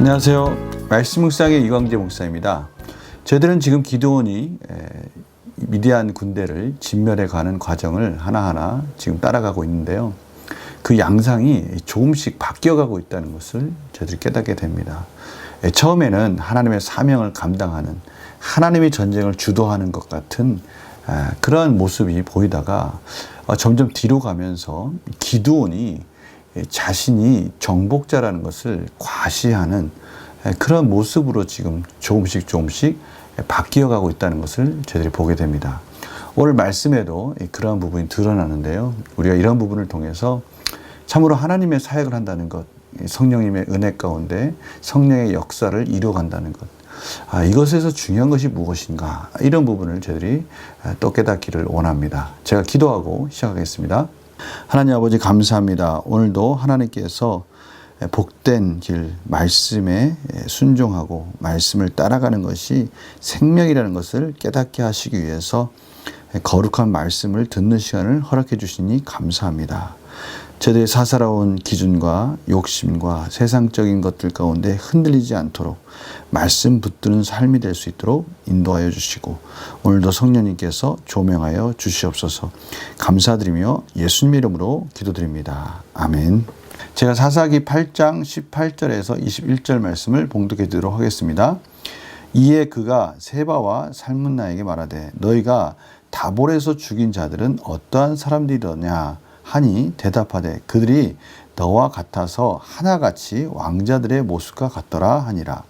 안녕하세요. 말씀 묵상의 이광재 목사입니다. 저희들은 지금 기드온이 미디안 군대를 진멸해 가는 과정을 하나하나 지금 따라가고 있는데요. 그 양상이 조금씩 바뀌어가고 있다는 것을 저희들이 깨닫게 됩니다. 처음에는 하나님의 사명을 감당하는, 하나님이 전쟁을 주도하는 것 같은 그러한 모습이 보이다가 점점 뒤로 가면서 기드온이 자신이 정복자라는 것을 과시하는 그런 모습으로 지금 조금씩 바뀌어가고 있다는 것을 저희들이 보게 됩니다. 오늘 말씀에도 그러한 부분이 드러나는데요. 우리가 이런 부분을 통해서 참으로 하나님의 사역을 한다는 것, 성령님의 은혜 가운데 성령의 역사를 이루어간다는 것, 이것에서 중요한 것이 무엇인가, 이런 부분을 저희들이 또 깨닫기를 원합니다. 제가 기도하고 시작하겠습니다. 하나님 아버지 감사합니다. 오늘도 하나님께서 복된 길, 말씀에 순종하고 말씀을 따라가는 것이 생명이라는 것을 깨닫게 하시기 위해서 거룩한 말씀을 듣는 시간을 허락해 주시니 감사합니다. 저들의 사사로운 기준과 욕심과 세상적인 것들 가운데 흔들리지 않도록 말씀 붙드는 삶이 될 수 있도록 인도하여 주시고, 오늘도 성령님께서 조명하여 주시옵소서. 감사드리며 예수님 이름으로 기도드립니다. 아멘. 제가 사사기 8장 18절에서 21절 말씀을 봉독해 드리도록 하겠습니다. 이에 그가 세바와 살문나에게 말하되 너희가 다볼에서 죽인 자들은 어떠한 사람들이더냐 하니 대답하되 그들이 너와 같아서 하나같이 왕자들의 모습과 같더라 하니라.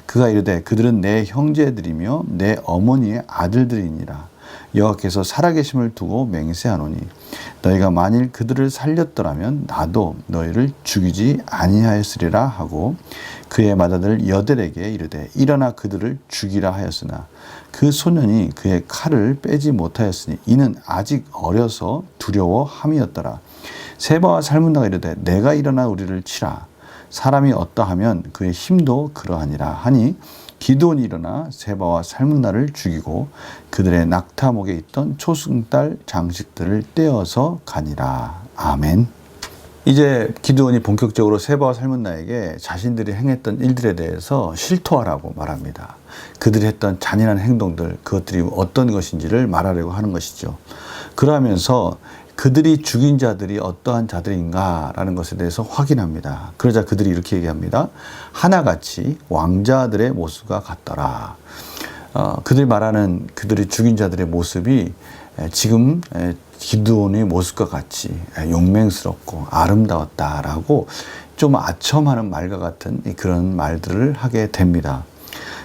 그가 이르되 그들은 내 형제들이며 내 어머니의 아들들이니라. 여호와께서 살아계심을 두고 맹세하노니 너희가 만일 그들을 살렸더라면 나도 너희를 죽이지 아니하였으리라 하고, 그의 맏아들 여델에게 이르되 일어나 그들을 죽이라 하였으나 그 소년이 그의 칼을 빼지 못하였으니 이는 아직 어려서 두려워함이었더라. 세바와 살문나가 이르되 내가 일어나 우리를 치라. 사람이 어떠하면 그의 힘도 그러하니라 하니 기드온이 일어나 세바와 살문나를 죽이고 그들의 낙타목에 있던 초승달 장식들을 떼어서 가니라. 아멘. 이제 기드온이 본격적으로 세바와 살문나에게 자신들이 행했던 일들에 대해서 실토하라고 말합니다. 그들이 했던 잔인한 행동들, 그것들이 어떤 것인지를 말하려고 하는 것이죠. 그러면서 그들이 죽인 자들이 어떠한 자들인가라는 것에 대해서 확인합니다. 그러자 그들이 이렇게 얘기합니다. 하나같이 왕자들의 모습과 같더라. 그들이 말하는 그들이 죽인 자들의 모습이 지금 기드온의 모습과 같이 용맹스럽고 아름다웠다라고 좀 아첨하는 말과 같은 그런 말들을 하게 됩니다.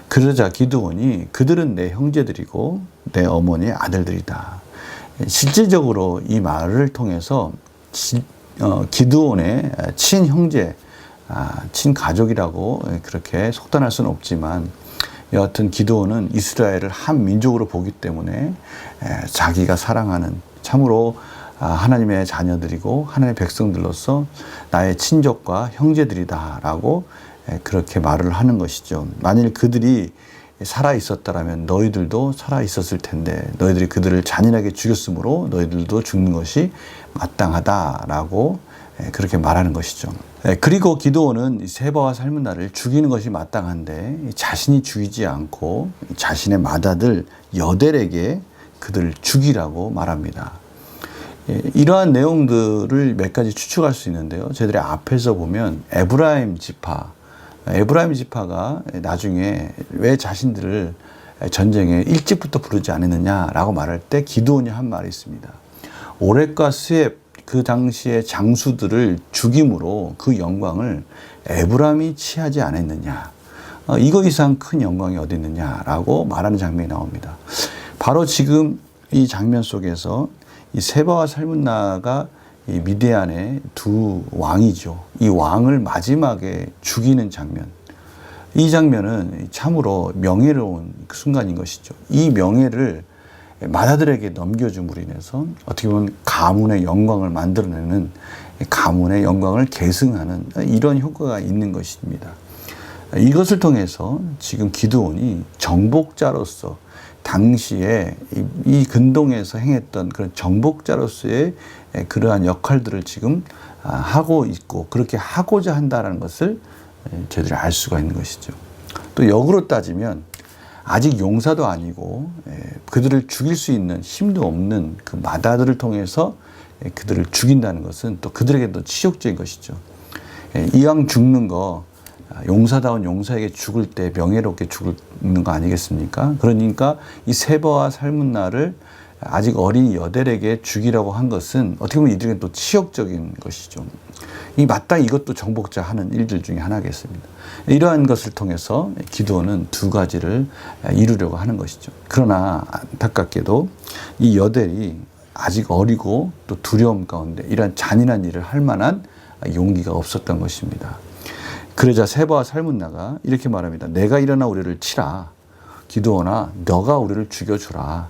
그러자 기드온이 그들은 내 형제들이고 내 어머니의 아들들이다. 실질적으로 이 말을 통해서 기드온의 친형제, 친가족이라고 그렇게 속단할 수는 없지만, 여하튼 기드온은 이스라엘을 한 민족으로 보기 때문에 자기가 사랑하는 참으로 하나님의 자녀들이고 하나님의 백성들로서 나의 친족과 형제들이다라고 그렇게 말을 하는 것이죠. 만일 그들이 살아 있었다라면 너희들도 살아 있었을 텐데 너희들이 그들을 잔인하게 죽였으므로 너희들도 죽는 것이 마땅하다라고 그렇게 말하는 것이죠. 그리고 기드온은 세바와 살문나를 죽이는 것이 마땅한데 자신이 죽이지 않고 자신의 맏아들 여델에게 그들을 죽이라고 말합니다. 이러한 내용들을 몇 가지 추측할 수 있는데요. 저희들이 앞에서 보면 에브라임 지파가 나중에 왜 자신들을 전쟁에 일찍부터 부르지 않았느냐라고 말할 때 기드온이 한 말이 있습니다. 오렙과 스엡, 그 당시의 장수들을 죽임으로 그 영광을 에브라임이 취하지 않았느냐, 이거 이상 큰 영광이 어디 있느냐라고 말하는 장면이 나옵니다. 바로 지금 이 장면 속에서 이 세바와 살문나가 이 미디안의 두 왕이죠. 이 왕을 마지막에 죽이는 장면. 이 장면은 참으로 명예로운 순간인 것이죠. 이 명예를 맏아들에게 넘겨줌으로 인해서 어떻게 보면 가문의 영광을 만들어내는, 가문의 영광을 계승하는 이런 효과가 있는 것입니다. 이것을 통해서 지금 기드온이 정복자로서 당시에 이 근동에서 행했던 그런 정복자로서의 그러한 역할들을 지금 하고 있고 그렇게 하고자 한다는 것을 저희들이 알 수가 있는 것이죠. 또 역으로 따지면 아직 용사도 아니고 그들을 죽일 수 있는 힘도 없는 그 마다들을 통해서 그들을 죽인다는 것은 또 그들에게도 치욕적인 것이죠. 이왕 죽는 거 용사다운 용사에게 죽을 때 명예롭게 죽는 거 아니겠습니까? 그러니까 이 세바와 살문나를 아직 어린 여델에게 죽이라고 한 것은 어떻게 보면 이들에게 또 치욕적인 것이죠. 이 마땅히 이것도 정복자 하는 일들 중에 하나겠습니다. 이러한 것을 통해서 기드온은 두 가지를 이루려고 하는 것이죠. 그러나 안타깝게도 이 여델이 아직 어리고 또 두려움 가운데 이러한 잔인한 일을 할 만한 용기가 없었던 것입니다. 그러자 세바와 살문나가 이렇게 말합니다. 내가 일어나 우리를 치라. 기드온아, 너가 우리를 죽여주라.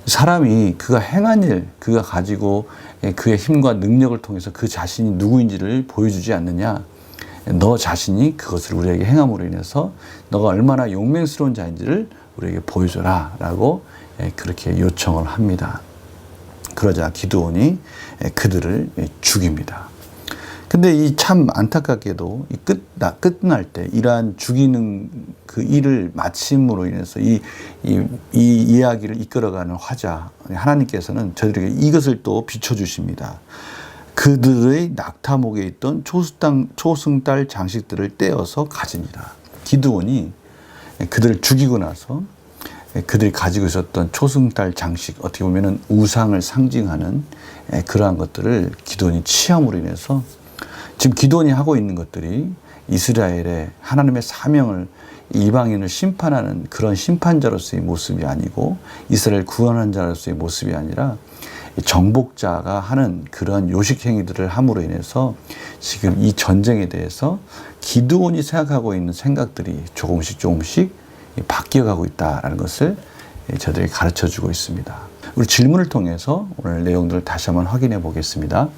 사람이 그가 행한 일, 그가 가지고 그의 힘과 능력을 통해서 그 자신이 누구인지를 보여주지 않느냐. 너 자신이 그것을 우리에게 행함으로 인해서 너가 얼마나 용맹스러운 자인지를 우리에게 보여줘라 라고 그렇게 요청을 합니다. 그러자 기드온이 그들을 죽입니다. 근데 이 참 안타깝게도 끝날 때 이러한 죽이는 그 일을 마침으로 인해서 이 이야기를 이끌어가는 화자 하나님께서는 저들에게 이것을 또 비춰주십니다. 그들의 낙타목에 있던 초승달 장식들을 떼어서 가지니라. 기드온이 그들을 죽이고 나서 그들이 가지고 있었던 초승달 장식, 어떻게 보면 우상을 상징하는 그러한 것들을 기드온이 취함으로 인해서 지금 기드온이 하고 있는 것들이 이스라엘의 하나님의 사명을 이방인을 심판하는 그런 심판자로서의 모습이 아니고 이스라엘 구원하는 자로서의 모습이 아니라 정복자가 하는 그런 요식행위들을 함으로 인해서 지금 이 전쟁에 대해서 기드온이 생각하고 있는 생각들이 조금씩 바뀌어가고 있다는 것을 저들에게 가르쳐주고 있습니다. 우리 질문을 통해서 오늘 내용들을 다시 한번 확인해 보겠습니다.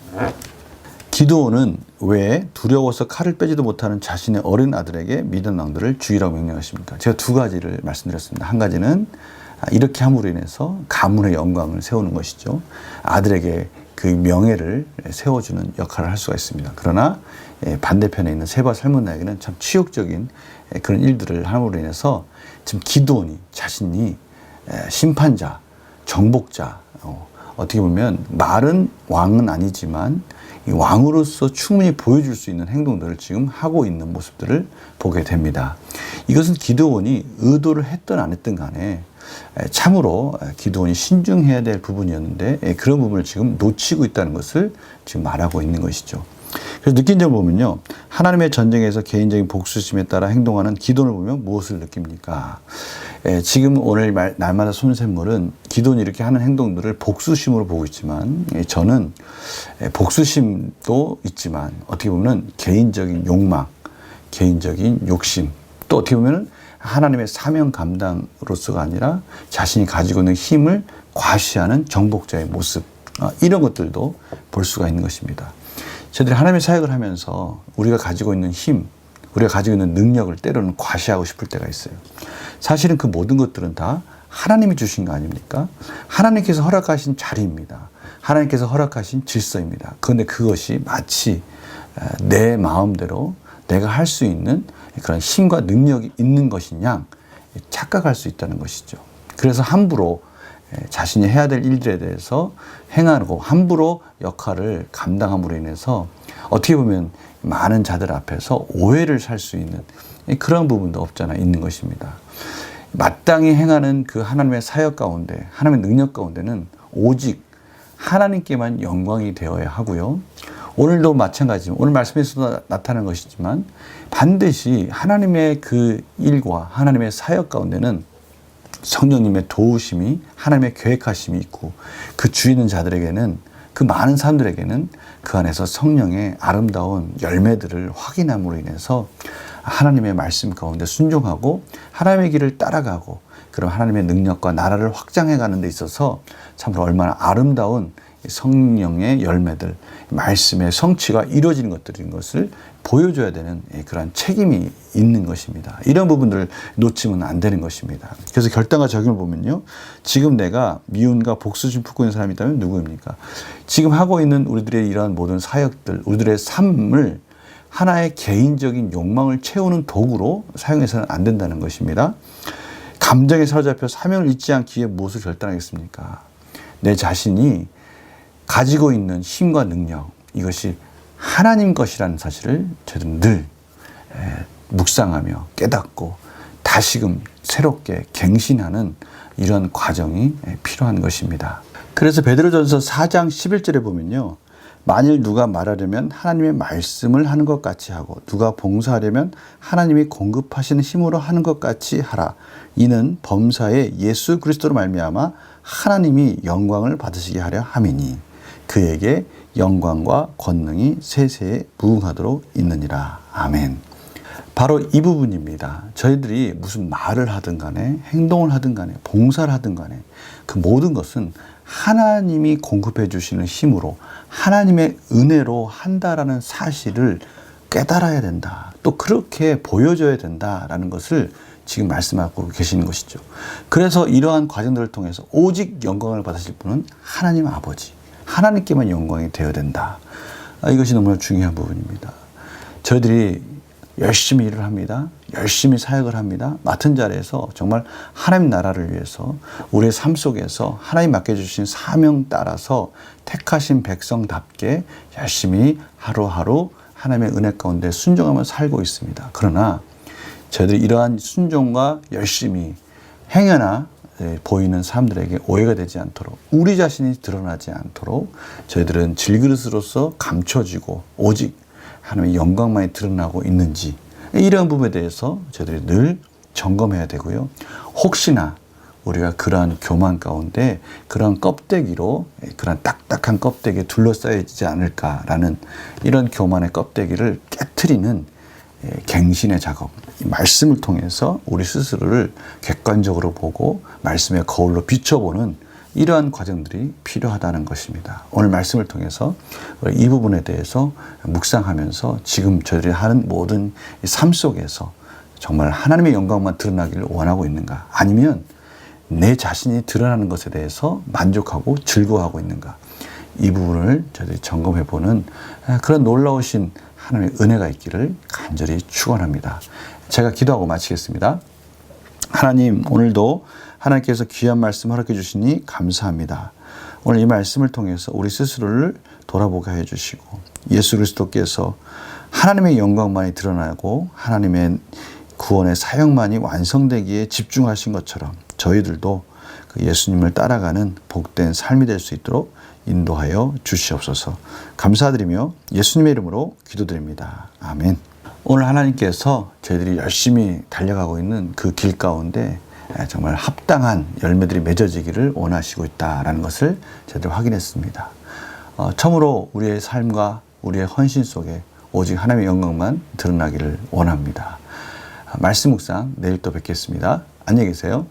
기드온은 왜 두려워서 칼을 빼지도 못하는 자신의 어린 아들에게 미디안 왕들을 죽이라고 명령하십니까? 제가 두 가지를 말씀드렸습니다. 한 가지는 이렇게 함으로 인해서 가문의 영광을 세우는 것이죠. 아들에게 그 명예를 세워주는 역할을 할 수가 있습니다. 그러나 반대편에 있는 세바 살문나에게는 참 치욕적인 그런 일들을 함으로 인해서 지금 기드온이 자신이 심판자, 정복자, 어떻게 보면 말은 왕은 아니지만 이 왕으로서 충분히 보여줄 수 있는 행동들을 지금 하고 있는 모습들을 보게 됩니다. 이것은 기드온이 의도를 했든 안 했든 간에 참으로 기드온이 신중해야 될 부분이었는데 그런 부분을 지금 놓치고 있다는 것을 지금 말하고 있는 것이죠. 그래서 느낀 점을 보면요. 하나님의 전쟁에서 개인적인 복수심에 따라 행동하는 기드온을 보면 무엇을 느낍니까? 지금 오늘 날마다 손샘물은 기드온이 이렇게 하는 행동들을 복수심으로 보고 있지만 저는 복수심도 있지만 어떻게 보면 개인적인 욕망, 개인적인 욕심 또 어떻게 보면 하나님의 사명 감당으로서가 아니라 자신이 가지고 있는 힘을 과시하는 정복자의 모습 이런 것들도 볼 수가 있는 것입니다. 저희들이 하나님의 사역을 하면서 우리가 가지고 있는 힘, 우리가 가지고 있는 능력을 때로는 과시하고 싶을 때가 있어요. 사실은 그 모든 것들은 다 하나님이 주신 거 아닙니까? 하나님께서 허락하신 자리입니다. 하나님께서 허락하신 질서입니다. 그런데 그것이 마치 내 마음대로 내가 할 수 있는 그런 힘과 능력이 있는 것이냐 착각할 수 있다는 것이죠. 그래서 함부로 자신이 해야 될 일들에 대해서 행하고 함부로 역할을 감당함으로 인해서 어떻게 보면 많은 자들 앞에서 오해를 살 수 있는 그런 부분도 없잖아 있는 것입니다. 마땅히 행하는 그 하나님의 사역 가운데 하나님의 능력 가운데는 오직 하나님께만 영광이 되어야 하고요. 오늘도 마찬가지입니다. 오늘 말씀에서도 나타나는 것이지만 반드시 하나님의 그 일과 하나님의 사역 가운데는 성령님의 도우심이 하나님의 계획하심이 있고 그 주의 있는 자들에게는 그 많은 사람들에게는 그 안에서 성령의 아름다운 열매들을 확인함으로 인해서 하나님의 말씀 가운데 순종하고 하나님의 길을 따라가고 그럼 하나님의 능력과 나라를 확장해 가는 데 있어서 참으로 얼마나 아름다운 성령의 열매들, 말씀의 성취가 이루어지는 것들인 것을 보여줘야 되는 그러한 책임이 있는 것입니다. 이런 부분들을 놓치면 안 되는 것입니다. 그래서 결단과 적용을 보면요. 지금 내가 미움과 복수심 품고 있는 사람이 있다면 누구입니까? 지금 하고 있는 우리들의 이러한 모든 사역들, 우리들의 삶을 하나의 개인적인 욕망을 채우는 도구로 사용해서는 안 된다는 것입니다. 감정에 사로잡혀 사명을 잊지 않기 위해 무엇을 결단하겠습니까? 내 자신이 가지고 있는 힘과 능력, 이것이 하나님 것이라는 사실을 저희들은 늘 묵상하며 깨닫고 다시금 새롭게 갱신하는 이런 과정이 필요한 것입니다. 그래서 베드로전서 4장 11절에 보면요, 만일 누가 말하려면 하나님의 말씀을 하는 것 같이 하고 누가 봉사하려면 하나님이 공급하시는 힘으로 하는 것 같이 하라. 이는 범사에 예수 그리스도로 말미암아 하나님이 영광을 받으시게 하려 함이니 그에게 영광과 권능이 세세에 무궁하도록 있느니라. 아멘. 바로 이 부분입니다. 저희들이 무슨 말을 하든 간에 행동을 하든 간에 봉사를 하든 간에 그 모든 것은 하나님이 공급해 주시는 힘으로 하나님의 은혜로 한다라는 사실을 깨달아야 된다. 또 그렇게 보여줘야 된다라는 것을 지금 말씀하고 계시는 것이죠. 그래서 이러한 과정들을 통해서 오직 영광을 받으실 분은 하나님 아버지, 하나님께만 영광이 되어야 된다. 이것이 너무나 중요한 부분입니다. 저희들이 열심히 일을 합니다. 열심히 사역을 합니다. 맡은 자리에서 정말 하나님 나라를 위해서 우리의 삶 속에서 하나님 맡겨주신 사명 따라서 택하신 백성답게 열심히 하루하루 하나님의 은혜 가운데 순종하며 살고 있습니다. 그러나 저희들이 이러한 순종과 열심히 행여나 보이는 사람들에게 오해가 되지 않도록, 우리 자신이 드러나지 않도록 저희들은 질그릇으로서 감춰지고 오직 하나님의 영광만이 드러나고 있는지, 이런 부분에 대해서 저희들이 늘 점검해야 되고요. 혹시나 우리가 그러한 교만 가운데 그러한 껍데기로, 그러한 딱딱한 껍데기에 둘러싸이지 않을까라는 이런 교만의 껍데기를 깨트리는 갱신의 작업, 이 말씀을 통해서 우리 스스로를 객관적으로 보고 말씀의 거울로 비춰보는 이러한 과정들이 필요하다는 것입니다. 오늘 말씀을 통해서 이 부분에 대해서 묵상하면서 지금 저희들이 하는 모든 삶 속에서 정말 하나님의 영광만 드러나기를 원하고 있는가, 아니면 내 자신이 드러나는 것에 대해서 만족하고 즐거워하고 있는가, 이 부분을 저희들이 점검해보는 그런 놀라우신 하나님의 은혜가 있기를 간절히 축원합니다. 제가 기도하고 마치겠습니다. 하나님, 오늘도 하나님께서 귀한 말씀 허락해 주시니 감사합니다. 오늘 이 말씀을 통해서 우리 스스로를 돌아보게 해주시고 예수 그리스도께서 하나님의 영광만이 드러나고 하나님의 구원의 사역만이 완성되기에 집중하신 것처럼 저희들도 그 예수님을 따라가는 복된 삶이 될 수 있도록 인도하여 주시옵소서. 감사드리며 예수님의 이름으로 기도드립니다. 아멘. 오늘 하나님께서 저희들이 열심히 달려가고 있는 그 길 가운데 정말 합당한 열매들이 맺어지기를 원하시고 있다는 것을 저희들 확인했습니다. 처음으로 우리의 삶과 우리의 헌신 속에 오직 하나님의 영광만 드러나기를 원합니다. 말씀 묵상 내일 또 뵙겠습니다. 안녕히 계세요.